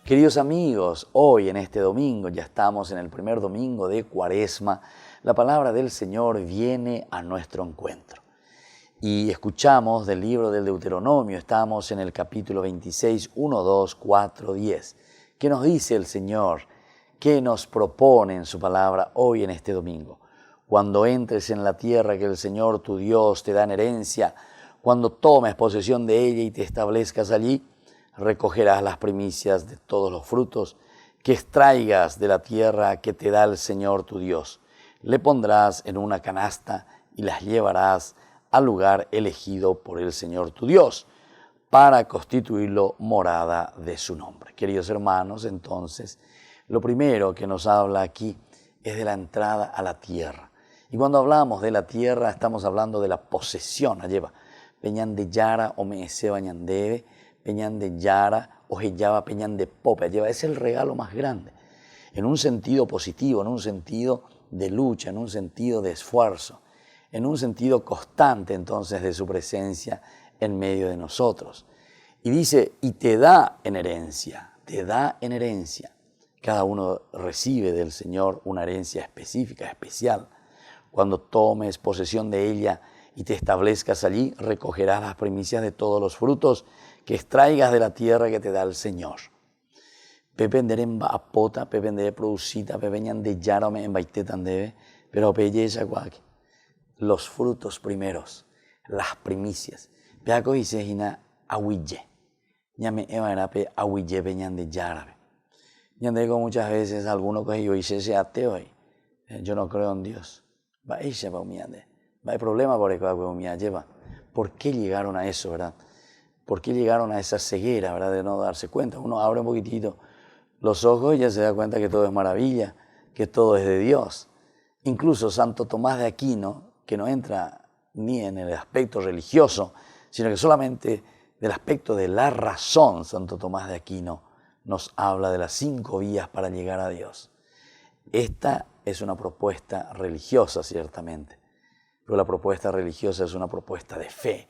Queridos amigos, hoy en este domingo, ya estamos en el primer domingo de Cuaresma, la palabra del Señor viene a nuestro encuentro. Y escuchamos del libro del Deuteronomio, estamos en el capítulo 26, 1, 2, 4, 10. ¿Qué nos dice el Señor? ¿Qué nos propone en su palabra hoy en este domingo? Cuando entres en la tierra que el Señor tu Dios te da en herencia, cuando tomes posesión de ella y te establezcas allí, recogerás las primicias de todos los frutos que extraigas de la tierra que te da el Señor tu Dios. Le pondrás en una canasta y las llevarás al lugar elegido por el Señor tu Dios, para constituirlo morada de su nombre. Queridos hermanos, entonces, lo primero que nos habla aquí es de la entrada a la tierra. Y cuando hablamos de la tierra, estamos hablando de la posesión. Lleva peñan de yara o meese bañandebe, peñan de yara o lleva peñan de pope. Lleva, es el regalo más grande, en un sentido positivo, en un sentido de lucha, en un sentido de esfuerzo, en un sentido constante entonces de su presencia en medio de nosotros. Y dice, y te da en herencia, te da en herencia. Cada uno recibe del Señor una herencia específica, especial. Cuando tomes posesión de ella y te establezcas allí, recogerás las primicias de todos los frutos que extraigas de la tierra que te da el Señor. Pepender en apota, pepender producita, pepeñan de yarome en baitetan debe, pero pelleza guaque. Los frutos primeros, las primicias. Peaco dice hina ahuille. Ñame evarape ahuille peñan de yarabe. Ñandego muchas veces alguno que yo hice ese ateo ahí. Yo no creo en Dios. Va ella va humillante. Va hay problema por el que va lleva. ¿Por qué llegaron a eso, verdad? ¿Por qué llegaron a esa ceguera, verdad, de no darse cuenta? Uno abre un poquitito los ojos y ya se da cuenta que todo es maravilla, que todo es de Dios. Incluso Santo Tomás de Aquino, que no entra ni en el aspecto religioso, sino que solamente del aspecto de la razón, Santo Tomás de Aquino nos habla de las 5 vías para llegar a Dios. Esta es una propuesta religiosa, ciertamente, pero la propuesta religiosa es una propuesta de fe,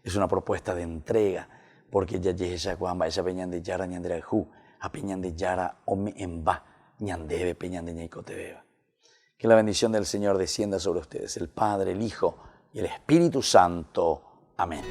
es una propuesta de entrega, porque ya esa cuamba, esa peñan de yara ñandera ju, a peñan de yara ome en va, ñandebe peñan de ñaicotebeba. Que la bendición del Señor descienda sobre ustedes, el Padre, el Hijo y el Espíritu Santo. Amén.